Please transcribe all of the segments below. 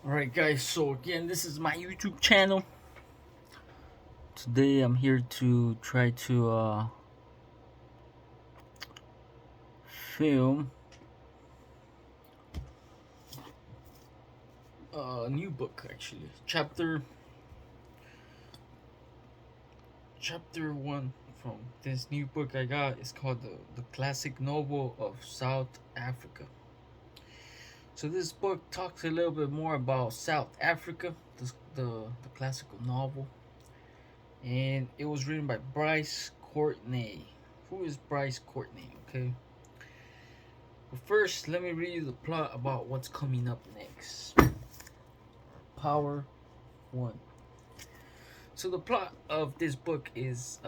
Alright guys, so again this is my YouTube channel. Today I'm here to try to film a new book actually. Chapter 1 from this new book I got is called the Classic Novel of South Africa. So this book talks a little bit more about South Africa, the classical novel. And it was written by Bryce Courtenay. Who is Bryce Courtenay? Okay. But first, let me read you the plot about what's coming up next. Power 1. So the plot of this book is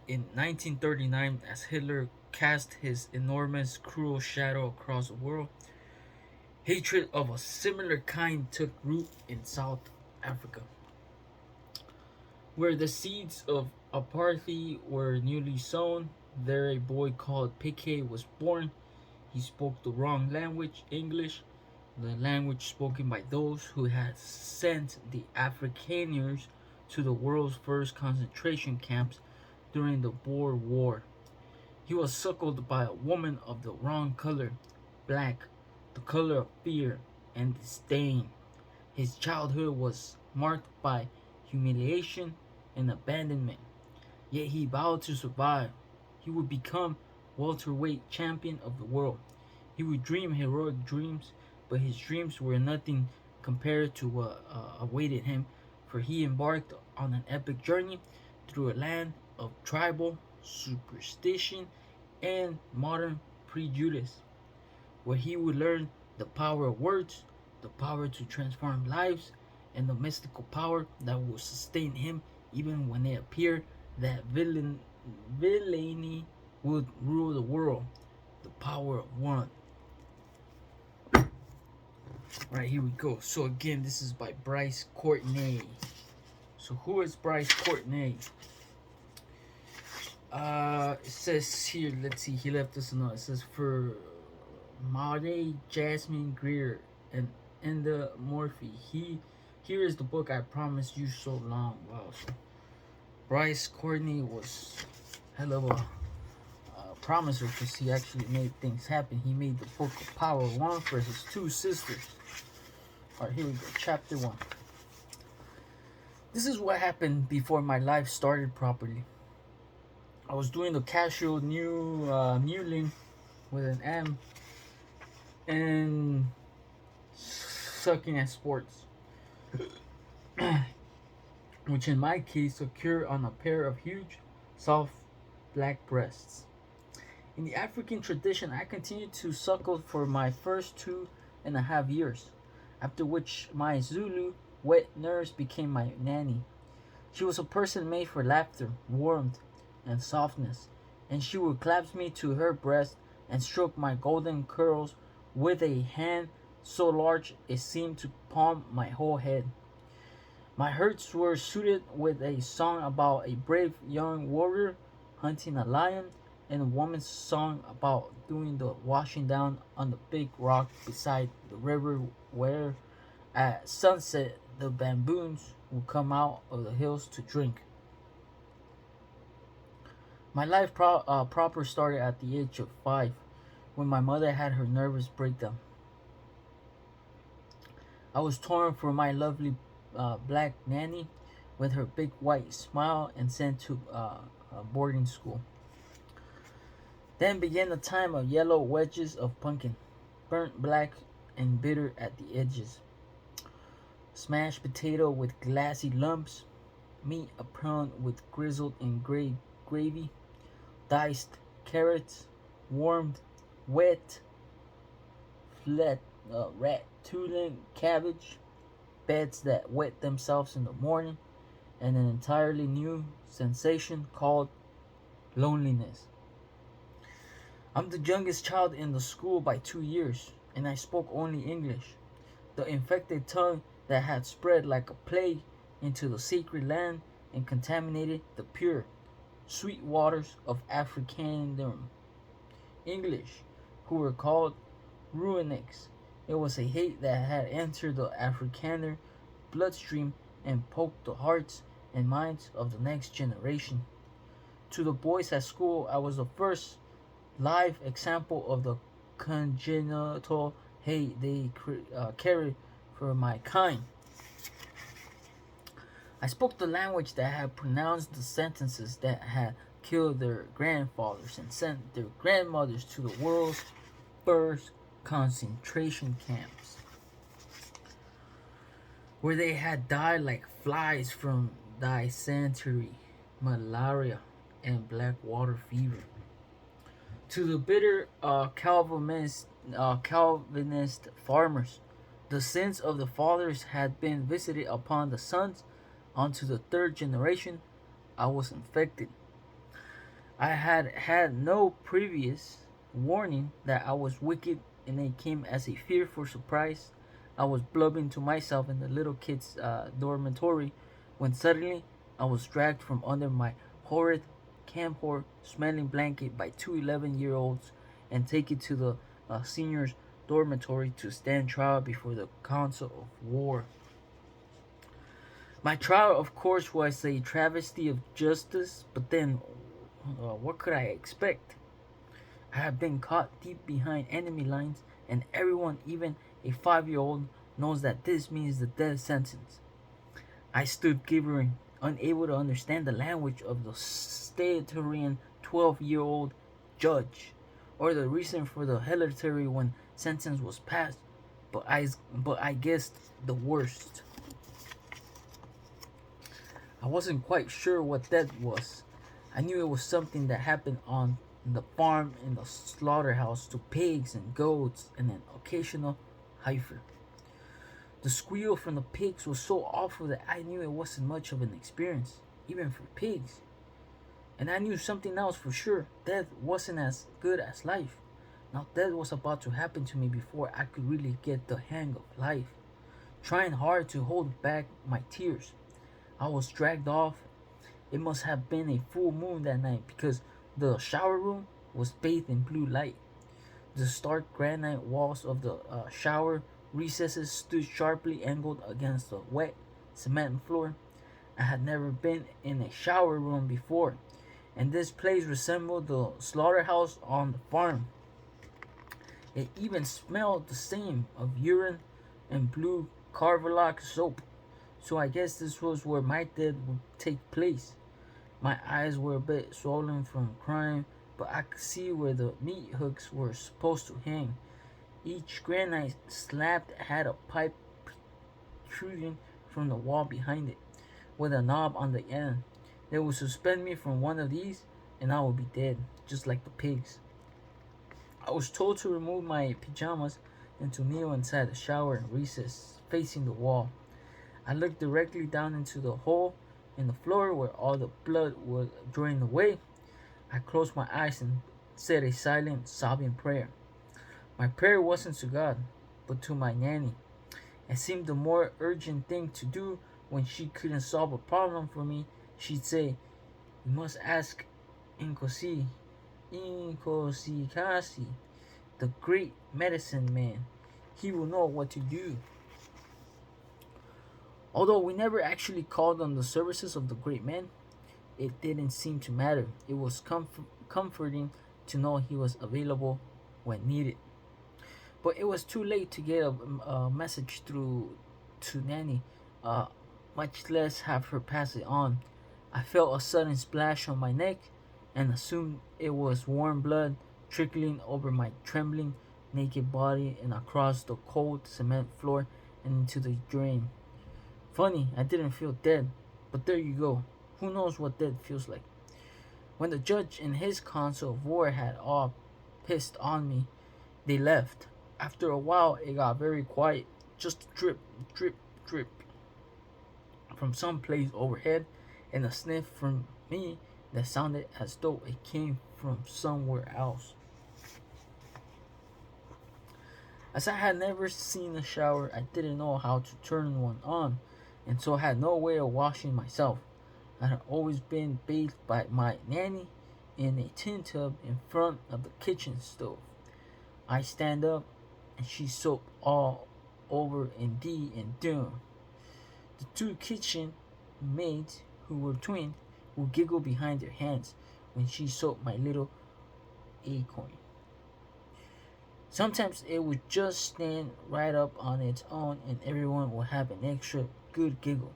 in 1939, as Hitler cast his enormous cruel shadow across the world, hatred of a similar kind took root in South Africa, where the seeds of apartheid were newly sown. There a boy called Piquet was born. He spoke the wrong language, English, the language spoken by those who had sent the Afrikaners to the world's first concentration camps during the Boer War. He was suckled by a woman of the wrong color, black, the color of fear and disdain. His childhood was marked by humiliation and abandonment, yet he vowed to survive. He would become welterweight champion of the world. He would dream heroic dreams, but his dreams were nothing compared to what awaited him, for he embarked on an epic journey through a land of tribal superstition and modern prejudice, where he would learn the power of words, the power to transform lives, and the mystical power that will sustain him even when it appeared that villainy would rule the world. The power of one. Right, here we go. So again, this is by Bryce Courtenay. So who is Bryce Courtenay? It says here, let's see, he left us a note. It says for Maude Jasmine Greer and Enda Morphy. Here is the book I promised you so long. Wow. So Bryce Courtenay was hell of a promiser because he actually made things happen. He made the book of Power 1 for his two sisters. Alright, here we go. Chapter 1. This is what happened before my life started properly. I was doing the casual mewling with an M and sucking at sports, which in my case occurred on a pair of huge, soft black breasts. In the African tradition, I continued to suckle for my first 2.5 years, after which my Zulu wet nurse became my nanny. She was a person made for laughter, warmth, and softness, and she would clasp me to her breast and stroke my golden curls with a hand so large it seemed to palm my whole head. My hurts were suited with a song about a brave young warrior hunting a lion, and a woman's song about doing the washing down on the big rock beside the river, where at sunset the baboons would come out of the hills to drink. My life proper started at the age of 5, when my mother had her nervous breakdown. I was torn from my lovely black nanny with her big white smile and sent to boarding school. Then began a time of yellow wedges of pumpkin, burnt black and bitter at the edges, smashed potato with glassy lumps, meat upon with grizzled in gray gravy, diced carrots, warmed, wet, rat tooling cabbage, beds that wet themselves in the morning, and an entirely new sensation called loneliness. I'm the youngest child in the school by 2 years, and I spoke only English. The infected tongue that had spread like a plague into the sacred land and contaminated the pure, sweet waters of Africandom. English, who were called Ruinics It was a hate that had entered the Afrikaner bloodstream and poked the hearts and minds of the next generation. To the boys at school, I was the first live example of the congenital hate they carried for my kind. I spoke the language that had pronounced the sentences that had killed their grandfathers and sent their grandmothers to the world's first concentration camps, where they had died like flies from dysentery, malaria, and black water fever. To the bitter Calvinist farmers, the sins of the fathers had been visited upon the sons. Onto the third generation, I was infected. I had had no previous warning that I was wicked, and it came as a fearful surprise. I was blubbing to myself in the little kid's dormitory when suddenly I was dragged from under my horrid camphor smelling blanket by two 11-year-olds and taken to the seniors' dormitory to stand trial before the council of war. My trial, of course, was a travesty of justice, but then what could I expect? I had been caught deep behind enemy lines, and everyone, even a 5-year-old, knows that this means the death sentence. I stood gibbering, unable to understand the language of the statutarian 12-year-old judge, or the reason for the hereditary when sentence was passed, but I guessed the worst. I wasn't quite sure what that was. I knew it was something that happened on the farm, in the slaughterhouse, to pigs and goats and an occasional heifer. The squeal from the pigs was so awful that I knew it wasn't much of an experience, even for pigs. And I knew something else for sure. Death wasn't as good as life. Now death was about to happen to me before I could really get the hang of life. Trying hard to hold back my tears, I was dragged off. It must have been a full moon that night because the shower room was bathed in blue light. The stark granite walls of the shower recesses stood sharply angled against the wet cement floor. I had never been in a shower room before, and this place resembled the slaughterhouse on the farm. It even smelled the same of urine and blue Carvelac soap. So I guess this was where my death would take place. My eyes were a bit swollen from crying, but I could see where the meat hooks were supposed to hang. Each granite slab had a pipe protruding from the wall behind it, with a knob on the end. They would suspend me from one of these, and I would be dead, just like the pigs. I was told to remove my pajamas and to kneel inside the shower recess, facing the wall. I looked directly down into the hole in the floor where all the blood was drained away. I closed my eyes and said a silent, sobbing prayer. My prayer wasn't to God, but to my nanny. It seemed the more urgent thing to do when she couldn't solve a problem for me. She'd say, "You must ask Inkosi, Kasi, the great medicine man. He will know what to do." Although we never actually called on the services of the great man, it didn't seem to matter. It was comforting to know he was available when needed. But it was too late to get a message through to Nanny, much less have her pass it on. I felt a sudden splash on my neck and assumed it was warm blood trickling over my trembling, naked body and across the cold cement floor and into the drain. Funny, I didn't feel dead, but there you go. Who knows what death feels like? When the judge and his council of war had all pissed on me, they left. After a while, it got very quiet, just drip, drip, drip from some place overhead, and a sniff from me that sounded as though it came from somewhere else. As I had never seen a shower, I didn't know how to turn one on, and so I had no way of washing myself. I had always been bathed by my nanny in a tin tub in front of the kitchen stove. I stand up and she soaped all over in D and doom. The two kitchen maids, who were twins, would giggle behind their hands when she soaped my little acorn. Sometimes it would just stand right up on its own and everyone would have an extra good giggle.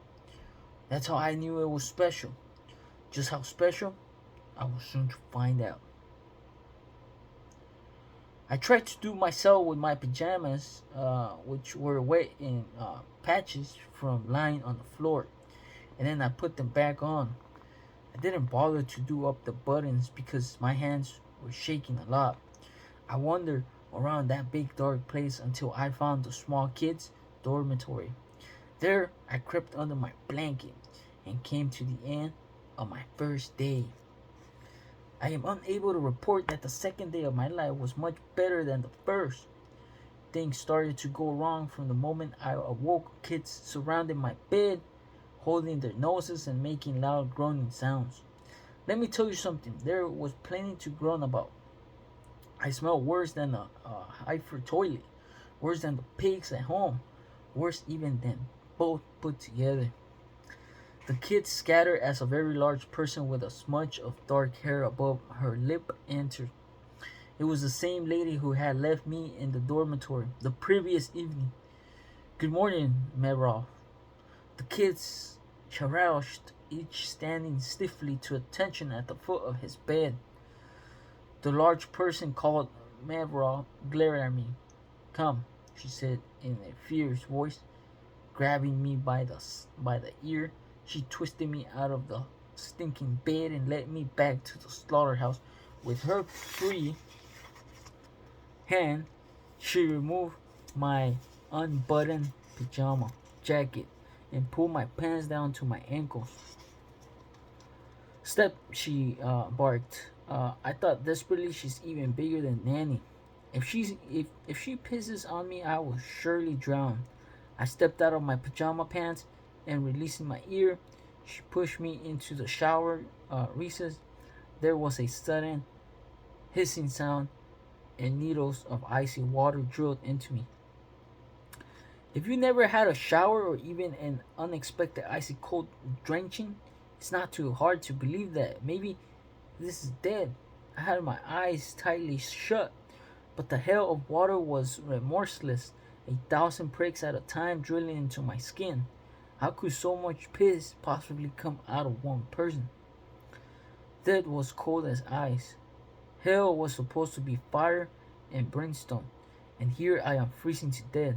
That's how I knew it was special. Just how special, I was soon to find out. I tried to do myself with my pajamas, which were wet in patches from lying on the floor, and then I put them back on. I didn't bother to do up the buttons because my hands were shaking a lot. I wandered around that big dark place until I found the small kids' dormitory. There, I crept under my blanket and came to the end of my first day. I am unable to report that the second day of my life was much better than the first. Things started to go wrong from the moment I awoke. Kids surrounded my bed, holding their noses and making loud groaning sounds. Let me tell you something, there was plenty to groan about. I smelled worse than the Heifer toilet, worse than the pigs at home, worse even than both put together. The kids scattered as a very large person with a smudge of dark hair above her lip entered. It was the same lady who had left me in the dormitory the previous evening. "Good morning, Meroff." The kids chorused, each standing stiffly to attention at the foot of his bed. The large person called Meroff glared at me. "Come," she said in a fierce voice, grabbing me by the ear. She twisted me out of the stinking bed and led me back to the slaughterhouse. With her free hand, she removed my unbuttoned pajama jacket and pulled my pants down to my ankles. "Step," she barked. I thought desperately she's even bigger than Nanny. If she pisses on me, I will surely drown. I stepped out of my pajama pants and releasing my ear, she pushed me into the shower recess. There was a sudden hissing sound and needles of icy water drilled into me. If you never had a shower or even an unexpected icy cold drenching, it's not too hard to believe that maybe this is dead. I had my eyes tightly shut, but the hail of water was remorseless, 1,000 pricks at a time drilling into my skin. How could so much piss possibly come out of one person? Death was cold as ice. Hell was supposed to be fire and brimstone, and here I am freezing to death.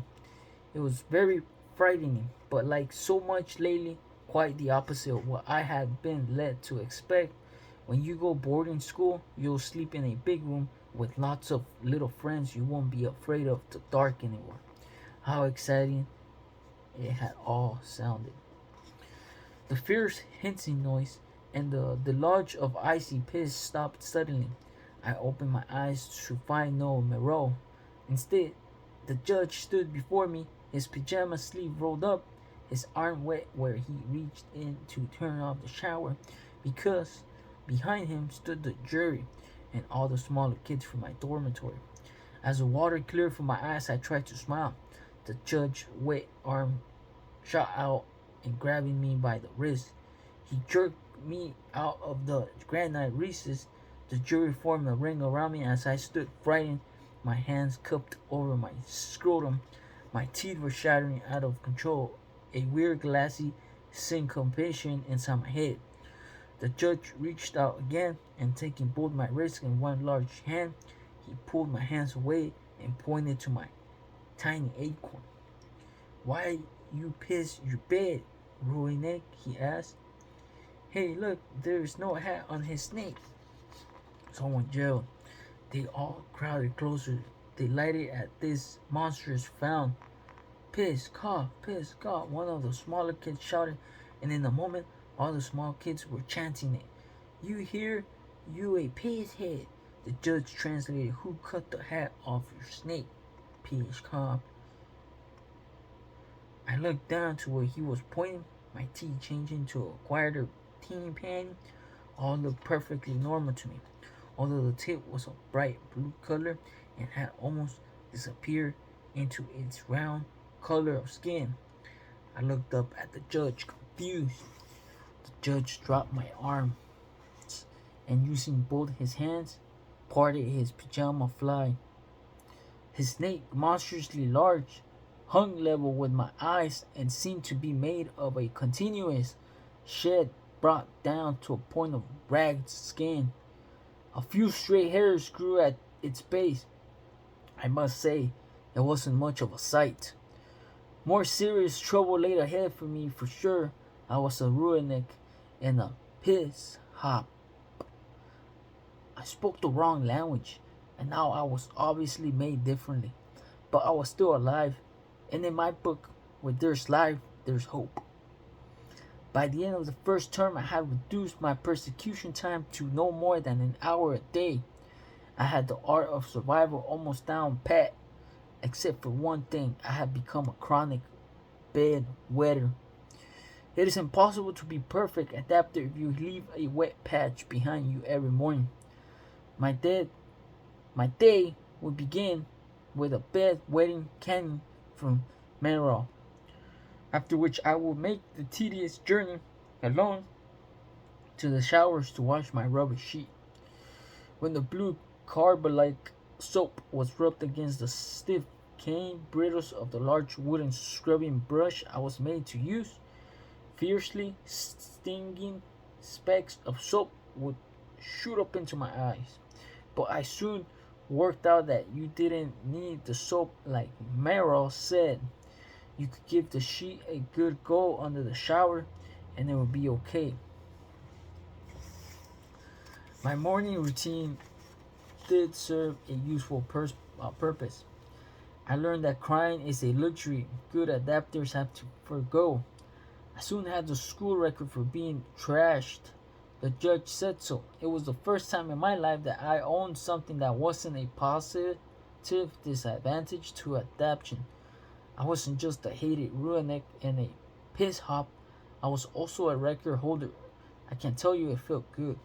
It was very frightening, but like so much lately, quite the opposite of what I had been led to expect. When you go boarding school, you'll sleep in a big room with lots of little friends. You won't be afraid of the dark anymore. How exciting it had all sounded. The fierce hissing noise and the deluge of icy piss stopped suddenly. I opened my eyes to find no Moreau. Instead, the judge stood before me, his pajama sleeve rolled up, his arm wet where he reached in to turn off the shower, because behind him stood the jury and all the smaller kids from my dormitory. As the water cleared from my eyes, I tried to smile. The judge's wet arm shot out and grabbing me by the wrist. He jerked me out of the granite recess. The jury formed a ring around me as I stood frightened, my hands cupped over my scrotum. My teeth were shattering out of control, a weird glassy syncopation inside my head. The judge reached out again, and taking both my wrists in one large hand, he pulled my hands away and pointed to my tiny acorn. "Why you piss your bed, Courtenay?" he asked. "Hey, look, there's no hat on his snake." Someone yelled. They all crowded closer, delighted at this monstrous found. "Piss, cough, piss, cough," one of the smaller kids shouted, and in a moment, all the small kids were chanting it. "You hear? You a piss head." The judge translated, "Who cut the hat off your snake?" Piss, cough. I looked down to where he was pointing, my teeth changing to a quieter teeny pan. All looked perfectly normal to me, although the tip was a bright blue color and had almost disappeared into its round color of skin. I looked up at the judge, confused. The judge dropped my arm and, using both his hands, parted his pajama fly. His snake, monstrously large, hung level with my eyes and seemed to be made of a continuous shed brought down to a point of ragged skin. A few stray hairs grew at its base. I must say, it wasn't much of a sight. More serious trouble laid ahead for me for sure. I was a ruinic and a piss hop. I spoke the wrong language, and now I was obviously made differently. But I was still alive, and in my book, where there's life, there's hope. By the end of the first term, I had reduced my persecution time to no more than an hour a day. I had the art of survival almost down pat, except for one thing: I had become a chronic bedwetter. It is impossible to be perfect at that if you leave a wet patch behind you every morning. My day would begin with a bedwetting canyon from Merrill, after which I would make the tedious journey alone to the showers to wash my rubber sheet. When the blue carbolic soap was rubbed against the stiff cane brittles of the large wooden scrubbing brush I was made to use, fiercely stinging specks of soap would shoot up into my eyes. But I soon worked out that you didn't need the soap like Merrill said. You could give the sheet a good go under the shower and it would be okay. My morning routine did serve a useful purpose. I learned that crying is a luxury good adapters have to forego. I soon had the school record for being trashed. The judge said so. It was the first time in my life that I owned something that wasn't a positive disadvantage to adaptation. I wasn't just a hated ruinic and a piss hop. I was also a record holder. I can tell you it felt good.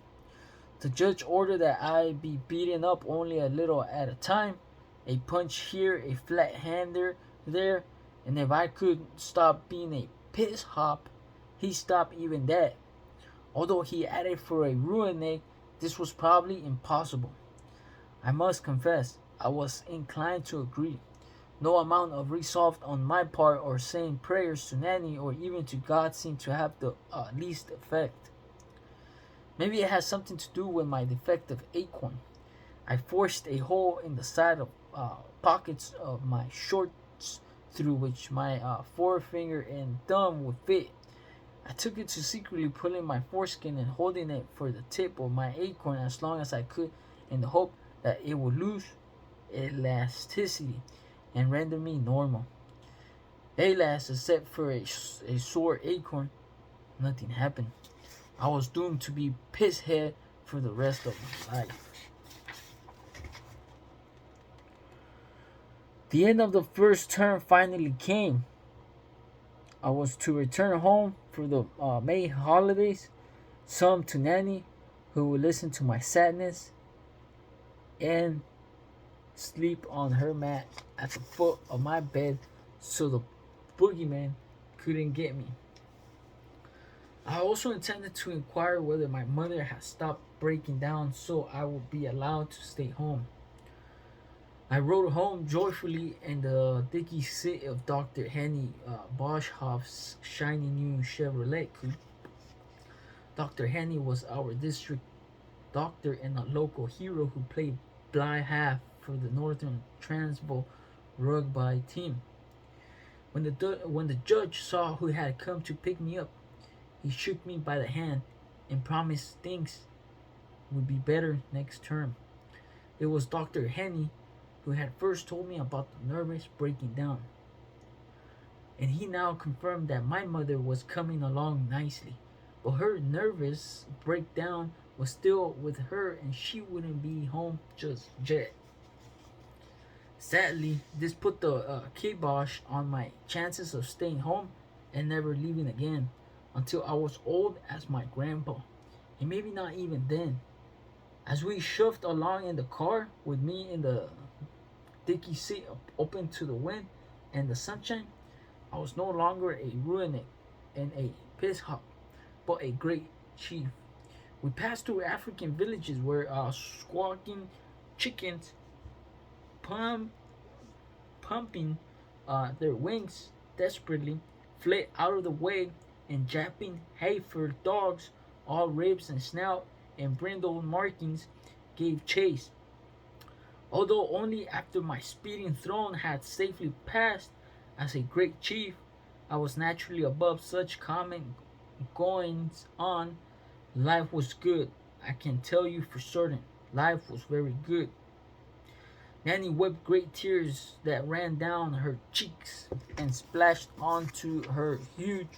The judge ordered that I be beaten up only a little at a time. A punch here, a flat hander there, and if I could stop being a piss hop, he stopped even that. Although he added for a ruinic, this was probably impossible. I must confess, I was inclined to agree. No amount of resolve on my part or saying prayers to Nanny or even to God seemed to have the least effect. Maybe it has something to do with my defective acorn. I forced a hole in the side of pockets of my shorts through which my forefinger and thumb would fit. I took it to secretly pulling my foreskin and holding it for the tip of my acorn as long as I could in the hope that it would lose elasticity and render me normal. Alas, except for a sore acorn, nothing happened. I was doomed to be pisshead for the rest of my life. The end of the first term finally came. I was to return home for the May holidays, some to Nanny, who would listen to my sadness, and sleep on her mat at the foot of my bed so the boogeyman couldn't get me. I also intended to inquire whether my mother had stopped breaking down so I would be allowed to stay home. I rode home joyfully in the dicky seat of Dr. Henny Boschhoff's shiny new Chevrolet coupe. Dr. Henny was our district doctor and a local hero who played blind half for the Northern Transvaal rugby team. When the judge saw who had come to pick me up, he shook me by the hand and promised things would be better next term. It was Dr. Henny who had first told me about the nervous breaking down. And he now confirmed that my mother was coming along nicely, but her nervous breakdown was still with her and she wouldn't be home just yet. Sadly, this put the kibosh on my chances of staying home and never leaving again until I was old as my grandpa, and maybe not even then. As we shoved along in the car with me in the dicky seat open to the wind and the sunshine. I was no longer a ruinate and a piss hop, but a great chief. We passed through African villages where squawking chickens pump, pumping their wings desperately fled out of the way, and japping heifer dogs, all ribs and snout and brindle markings, gave chase. Although only after my speeding throne had safely passed as a great chief, I was naturally above such common goings on. Life was good. I can tell you for certain. Life was very good. Nanny wept great tears that ran down her cheeks and splashed onto her huge,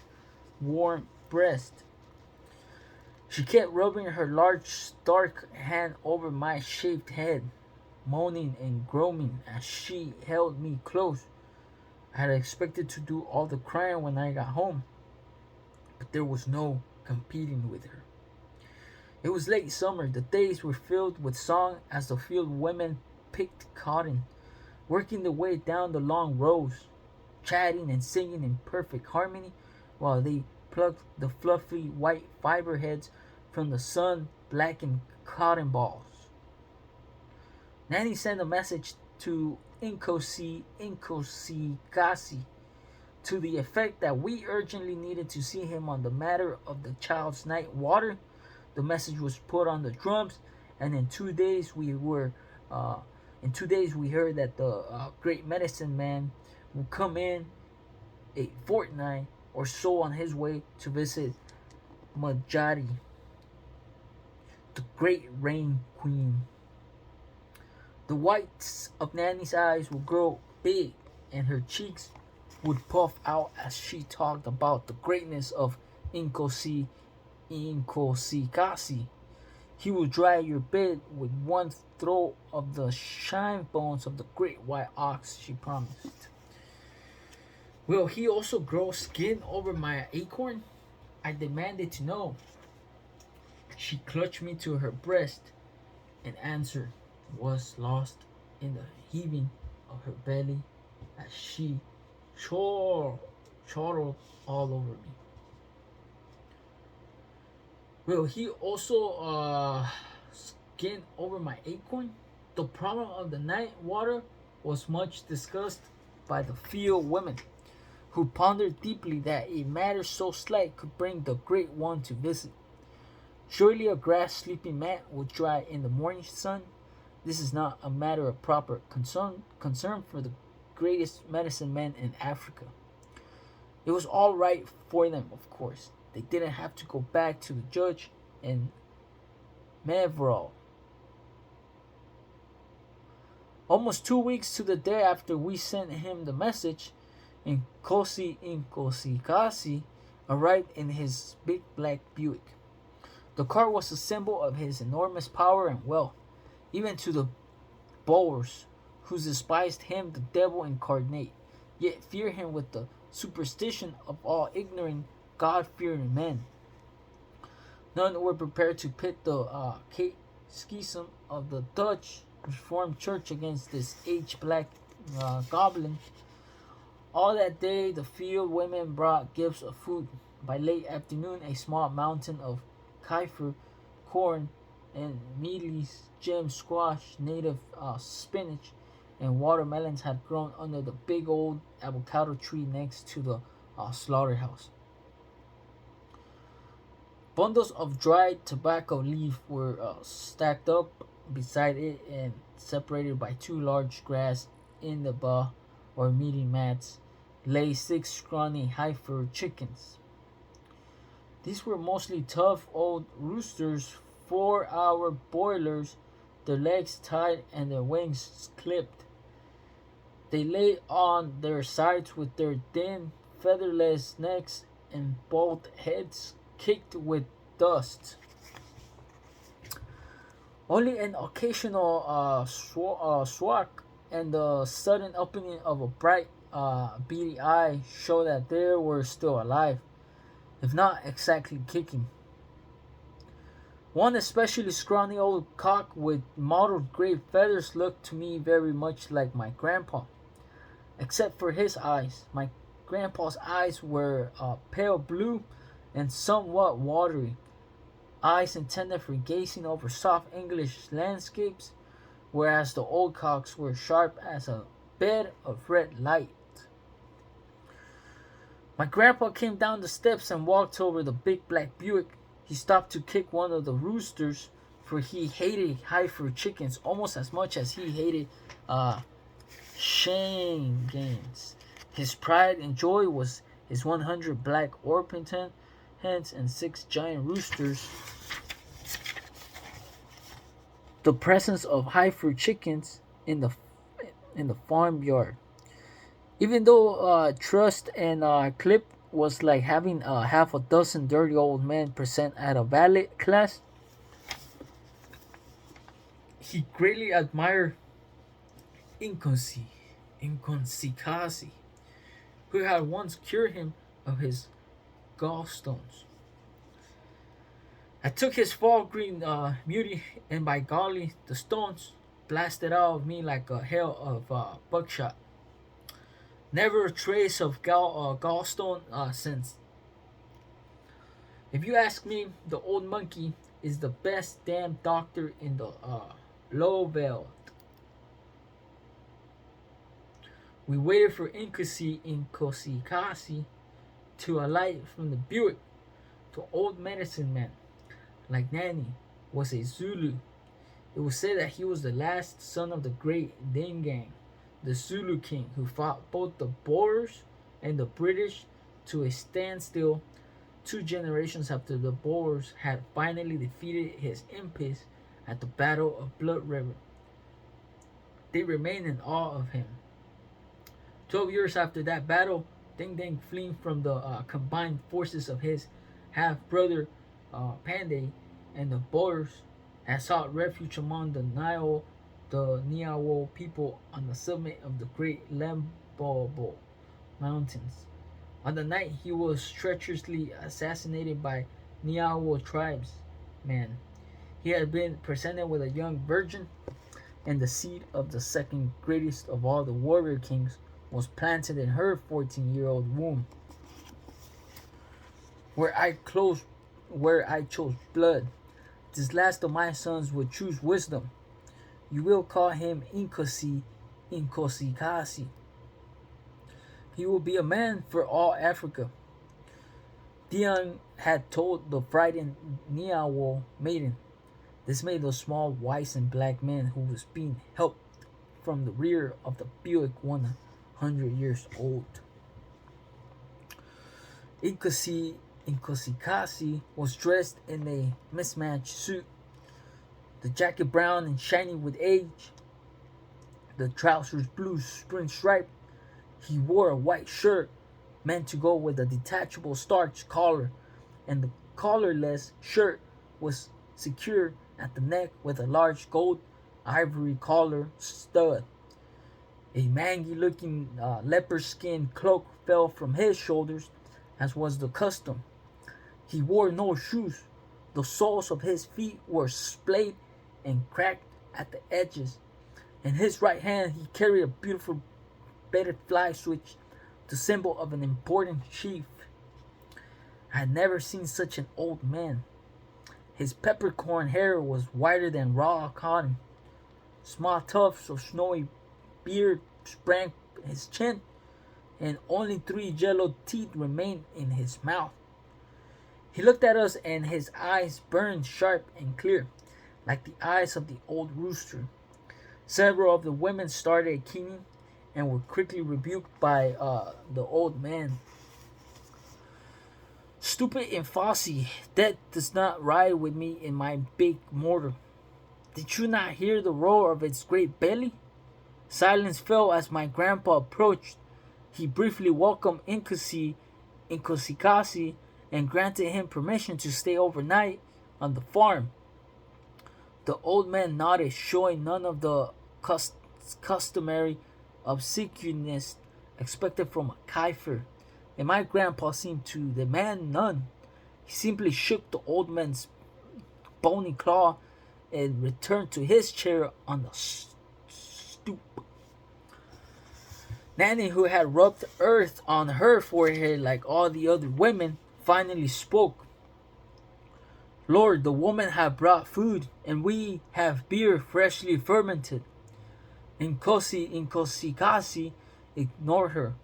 warm breast. She kept rubbing her large, dark hand over my shaved head, moaning and groaning as she held me close. I had expected to do all the crying when I got home, but there was no competing with her. It was late summer. The days were filled with song as the field women picked cotton, working their way down the long rows, chatting and singing in perfect harmony while they plucked the fluffy white fiber heads from the sun-blackened cotton balls. Nanny sent a message to Inkosi Kasi to the effect that we urgently needed to see him on the matter of the child's night water. The message was put on the drums, and in 2 days we heard that the great medicine man would come in a fortnight or so on his way to visit Majari, the great rain queen. The whites of Nanny's eyes would grow big, and her cheeks would puff out as she talked about the greatness of Inkosi Kasi. He will dry your bed with one throw of the shin bones of the great white ox, she promised. Will he also grow skin over my acorn? I demanded to know. She clutched me to her breast, and answer was lost in the heaving of her belly as she chortled all over me. Will he also skin over my acorn? The problem of the night water was much discussed by the field women, who pondered deeply that a matter so slight could bring the great one to visit. Surely a grass-sleeping mat will dry in the morning sun. This is not a matter of proper concern for the greatest medicine man in Africa. It was all right for them, of course. They didn't have to go back to the judge in Mevral. Almost 2 weeks to the day after we sent him the message, Inkosi Kasi arrived in his big black Buick. The car was a symbol of his enormous power and wealth, even to the Boers, who despised him, the devil incarnate, yet fear him with the superstition of all ignorant, God-fearing men. None were prepared to pit the schism of the Dutch Reformed Church against this age-black goblin. All that day, the field women brought gifts of food. By late afternoon, a small mountain of kefir, corn, and mealies, gem squash, native spinach, and watermelons had grown under the big old avocado tree next to the slaughterhouse. Bundles of dried tobacco leaf were stacked up beside it and separated by two large grass indaba or meeting mats lay 6 scrawny heifer chickens. These were mostly tough old roosters, 4-hour boilers, their legs tied and their wings clipped. They lay on their sides with their thin, featherless necks and bald heads caked with dust. Only an occasional swat and the sudden opening of a bright, beady eye showed that they were still alive, if not exactly kicking. One especially scrawny old cock with mottled gray feathers looked to me very much like my grandpa, except for his eyes. My grandpa's eyes were pale blue and somewhat watery, eyes intended for gazing over soft English landscapes, whereas the old cocks were sharp as a bed of red light. My grandpa came down the steps and walked over the big black Buick. He stopped to kick one of the roosters, for he hated Heifer chickens almost as much as he hated shame games. His pride and joy was his 100 black Orpington hens and 6 giant roosters. The presence of Heifer chickens in the farmyard. Even though Trust and Clip was like having half a dozen dirty old men present at a ballet class, he greatly admired Inconsicacy, who had once cured him of his gallstones. I took his fall green mutie, and by golly, the stones blasted out of me like a hail of buckshot. Never a trace of gallstone since. If you ask me, the old monkey is the best damn doctor in the low veld. We waited for Incosikasi to alight from the Buick. The old medicine man, like Nanny, was a Zulu. It was said that he was the last son of the great Dingang, the Zulu king who fought both the Boers and the British to a standstill 2 generations after the Boers had finally defeated his impis at the Battle of Blood River. They remained in awe of him. 12 years after that battle, Ding Dang, fleeing from the combined forces of his half-brother Panday and the Boers, had sought refuge among the Niawo people on the summit of the great Limpopo Mountains. On the night he was treacherously assassinated by Niawo tribesmen, he had been presented with a young virgin, and the seed of the second greatest of all the warrior kings was planted in her 14-year-old womb. Where I chose blood, this last of my sons would choose wisdom. You will call him Inkosikasi. He will be a man for all Africa. Dion had told the frightened Niawo maiden. This made the small wizened black man who was being helped from the rear of the Buick 100 years old. Inkosikasi was dressed in a mismatched suit, the jacket brown and shiny with age, the trousers blue spring stripe. He wore a white shirt meant to go with a detachable starch collar, and the collarless shirt was secured at the neck with a large gold ivory collar stud. A mangy-looking leopard skin cloak fell from his shoulders, as was the custom. He wore no shoes. The soles of his feet were splayed and cracked at the edges. In his right hand he carried a beautiful bedded fly switch, the symbol of an important chief. I had never seen such an old man. His peppercorn hair was whiter than raw cotton. Small tufts of snowy beard sprang his chin, and only 3 yellow teeth remained in his mouth. He looked at us, and his eyes burned sharp and clear, like the eyes of the old rooster. Several of the women started keening and were quickly rebuked by the old man. Stupid and fussy, death does not ride with me in my big motor. Did you not hear the roar of its great belly? Silence fell as my grandpa approached. He briefly welcomed Inkosikasi and granted him permission to stay overnight on the farm. The old man nodded, showing none of the customary obsequiousness expected from a Kafir, and my grandpa seemed to demand none. He simply shook the old man's bony claw and returned to his chair on the stoop. Nanny, who had rubbed earth on her forehead like all the other women, finally spoke. Lord, the women have brought food, and we have beer freshly fermented. Inkosikasi ignored her,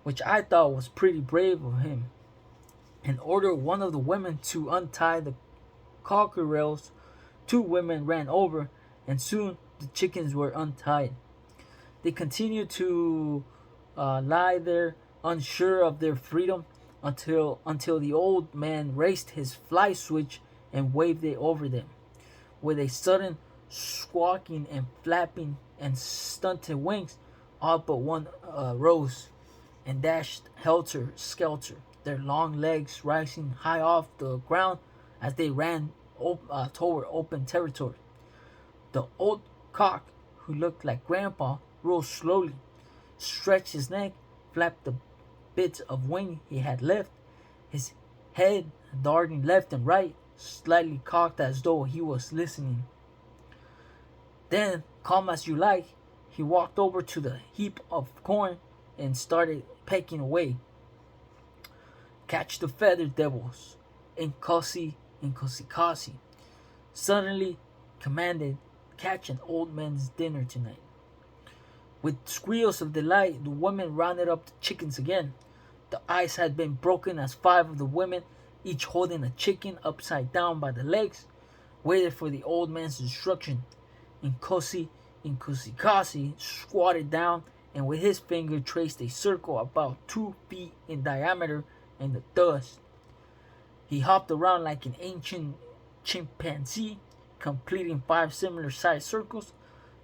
which I thought was pretty brave of him, and ordered one of the women to untie the cockerels. 2 women ran over, and soon the chickens were untied. They continued to lie there, unsure of their freedom, until the old man raised his fly switch and waved it over them. With a sudden squawking and flapping and stunted wings, all but one rose and dashed helter-skelter, their long legs rising high off the ground as they ran toward open territory. The old cock, who looked like Grandpa, rose slowly, stretched his neck, flapped the bits of wing he had left, his head darting left and right, slightly cocked as though he was listening. Then, calm as you like, he walked over to the heap of corn and started pecking away. Catch the feather devils, Inkosikasi suddenly commanded, catch an old man's dinner tonight. With squeals of delight, the women rounded up the chickens again. The ice had been broken as 5 of the women, each holding a chicken upside down by the legs, waited for the old man's instruction. Inkosikasi squatted down and with his finger traced a circle about 2 feet in diameter in the dust. He hopped around like an ancient chimpanzee, completing 5 similar-sized circles,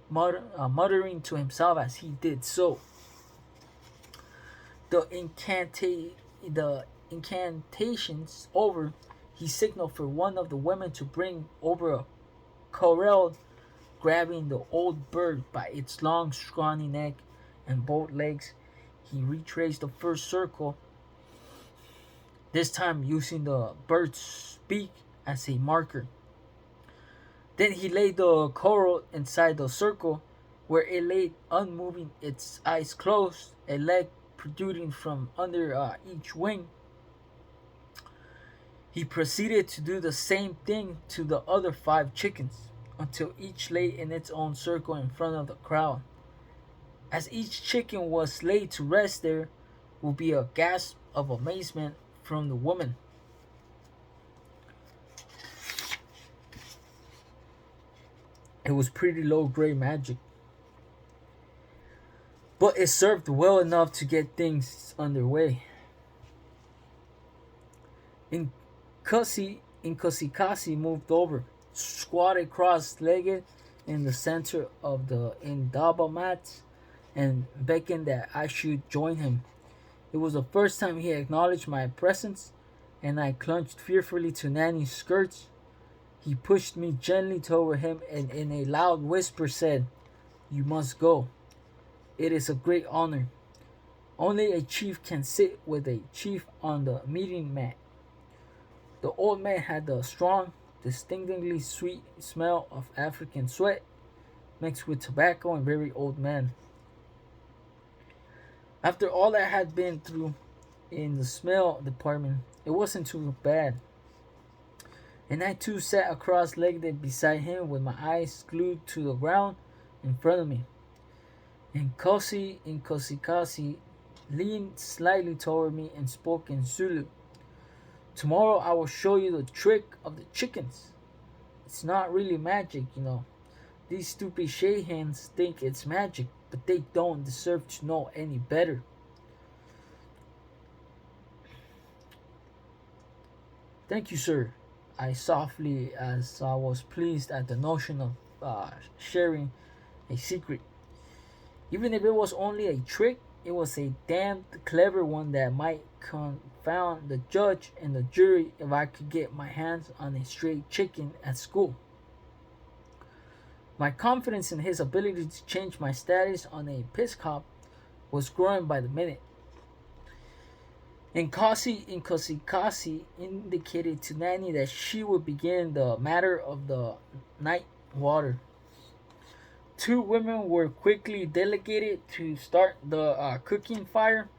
muttering to himself as he did so. The incantations over, he signaled for one of the women to bring over a corral. Grabbing the old bird by its long, scrawny neck and both legs, he retraced the first circle, this time using the bird's beak as a marker. Then he laid the coral inside the circle, where it lay unmoving, its eyes closed, a leg protruding from under each wing. He proceeded to do the same thing to the other 5 chickens, until each lay in its own circle in front of the crowd. As each chicken was laid to rest, there would be a gasp of amazement from the woman. It was pretty low-grade magic, but it served well enough to get things underway. Inkosikasi moved over, squatted cross-legged in the center of the indaba mats, and beckoned that I should join him. It was the first time he acknowledged my presence, and I clutched fearfully to Nanny's skirts. He pushed me gently toward him and in a loud whisper said, "You must go. It is a great honor. Only a chief can sit with a chief on the meeting mat." The old man had the strong, distinctly sweet smell of African sweat, mixed with tobacco and very old man. After all I had been through in the smell department, it wasn't too bad. And I too sat cross-legged beside him with my eyes glued to the ground in front of me. And Inkosikasi leaned slightly toward me and spoke in Zulu. "Tomorrow I will show you the trick of the chickens. It's not really magic, you know. These stupid Shahans think it's magic, but they don't deserve to know any better." "Thank you, sir," I softly, as I was pleased at the notion of sharing a secret. Even if it was only a trick, it was a damned clever one that might confound the judge and the jury if I could get my hands on a stray chicken at school. My confidence in his ability to change my status on a piss cop was growing by the minute. Inkosi indicated to Nanny that she would begin the matter of the night water. Two women were quickly delegated to start the cooking fire,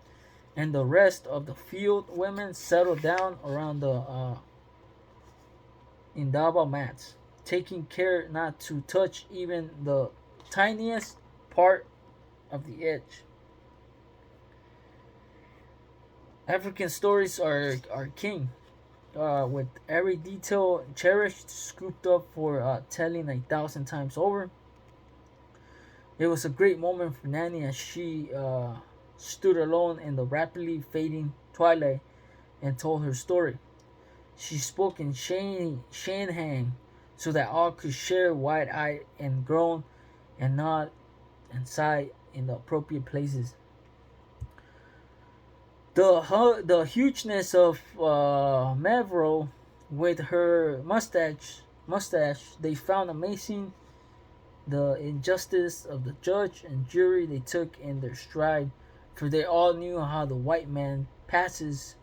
and the rest of the field women settled down around the indaba mats, taking care not to touch even the tiniest part of the edge. African stories are king, with every detail cherished, scooped up for telling 1,000 times over. It was a great moment for Nanny as she stood alone in the rapidly fading twilight and told her story. She spoke in Shanhang so that all could share, wide-eyed and groan and nod and sigh in the appropriate places. The hugeness of Mevro with her mustache they found amazing. The injustice of the judge and jury they took in their stride, for they all knew how the white man passes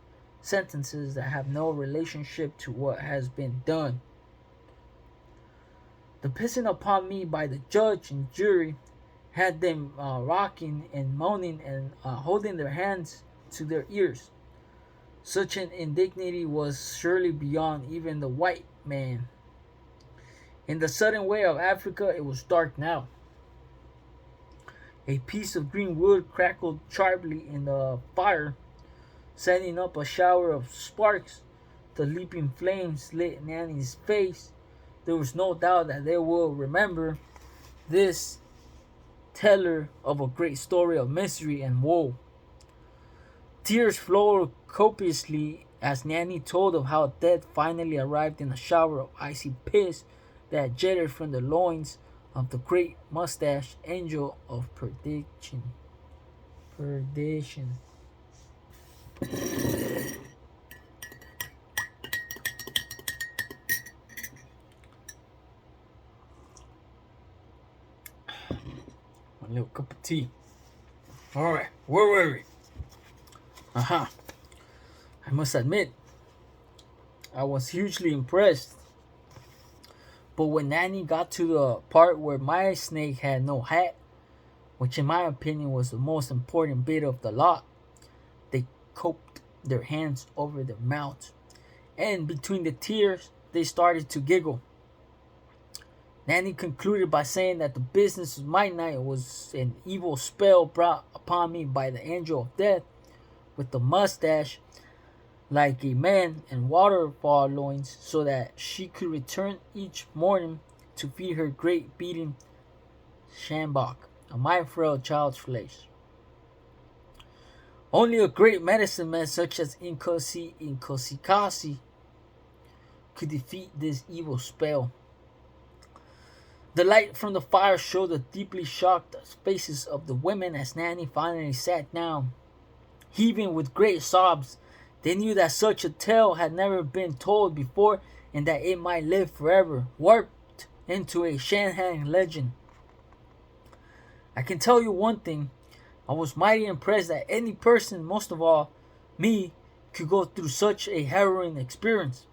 sentences that have no relationship to what has been done. The pissing upon me by the judge and jury had them rocking and moaning and holding their hands to their ears. Such an indignity was surely beyond even the white man. In the southern way of Africa, it was dark now. A piece of green wood crackled sharply in the fire, sending up a shower of sparks. The leaping flames lit Nanny's face. There was no doubt that they will remember this teller of a great story of misery and woe. Tears flowed copiously as Nanny told of how death finally arrived in a shower of icy piss that jetted from the loins of the great mustached angel of perdition. Perdition. One little cup of tea. Alright, where were we? I must admit, I was hugely impressed. But when Nanny got to the part where my snake had no hat, which in my opinion was the most important bit of the lot, they cupped their hands over their mouths, and between the tears, they started to giggle. Nanny concluded by saying that the business of my night was an evil spell brought upon me by the angel of death, with the mustache like a man and waterfall loins, so that she could return each morning to feed her great beating shambok on my frail child's flesh. Only a great medicine man such as Inkosikasi could defeat this evil spell. The light from the fire showed the deeply shocked faces of the women as Nanny finally sat down, heaving with great sobs. They knew that such a tale had never been told before and that it might live forever, warped into a Shanhang legend. I can tell you one thing, I was mighty impressed that any person, most of all me, could go through such a harrowing experience.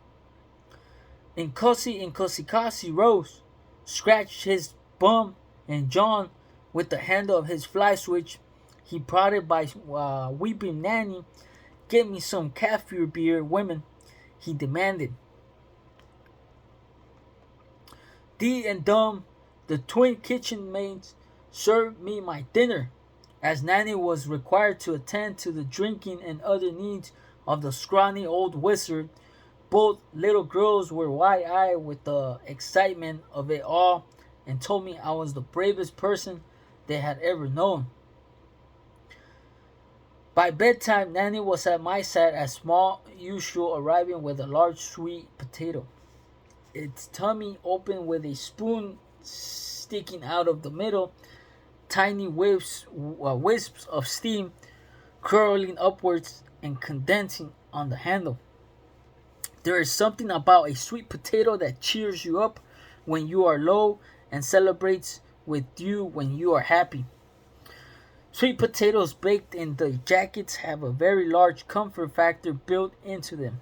Inkosikasi rose, scratched his bum and John with the handle of his fly switch. He prodded by weeping Nanny. "Get me some Kaffir beer, women," he demanded. Dee and Dum, the twin kitchen maids, served me my dinner, as Nanny was required to attend to the drinking and other needs of the scrawny old wizard. Both little girls were wide-eyed with the excitement of it all and told me I was the bravest person they had ever known. By bedtime, Nanny was at my side as small usual, arriving with a large sweet potato, its tummy open with a spoon sticking out of the middle, tiny wisps of steam curling upwards and condensing on the handle. There is something about a sweet potato that cheers you up when you are low and celebrates with you when you are happy. Sweet potatoes baked in the jackets have a very large comfort factor built into them.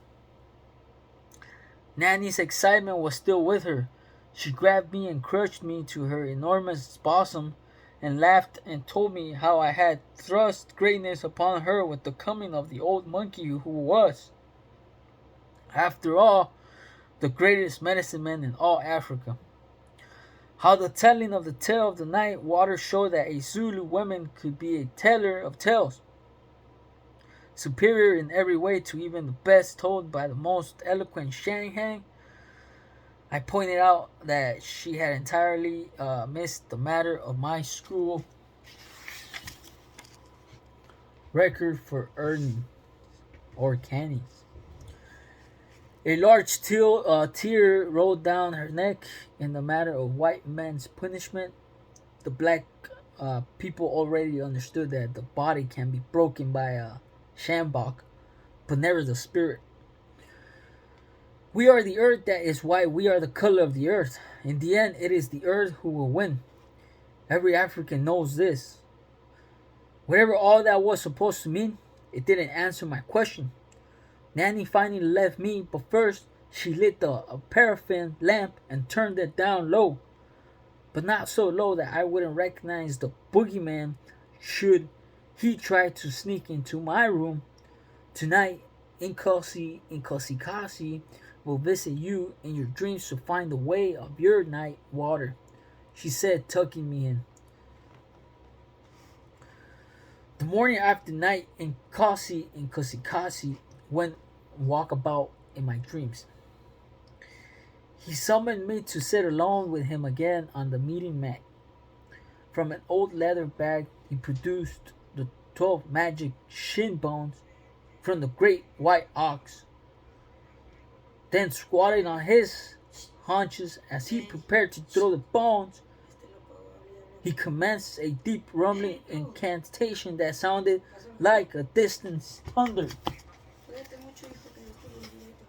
Nanny's excitement was still with her. She grabbed me and crushed me to her enormous bosom and laughed and told me how I had thrust greatness upon her with the coming of the old monkey who was, after all, the greatest medicine man in all Africa. How the telling of the tale of the night water showed that a Zulu woman could be a teller of tales, superior in every way to even the best told by the most eloquent Shanghai. I pointed out that she had entirely missed the matter of my school record for earning or cannies. A large tear rolled down her neck in the matter of white men's punishment. The black people already understood that the body can be broken by a shambok, but never the spirit. We are the earth, that is why we are the color of the earth. In the end, it is the earth who will win. Every African knows this. Whatever all that was supposed to mean, it didn't answer my question. Nanny finally left me, but first she lit the paraffin lamp and turned it down low, but not so low that I wouldn't recognize the boogeyman should he try to sneak into my room. Tonight, Inkosi will visit you in your dreams to find the way of your night water, she said, tucking me in. The morning after night, Inkosi went walk about in my dreams. He summoned me to sit alone with him again on the meeting mat. From an old leather bag, he produced the 12 magic shin bones from the great white ox. Then, squatting on his haunches as he prepared to throw the bones, he commenced a deep rumbling incantation that sounded like a distant thunder.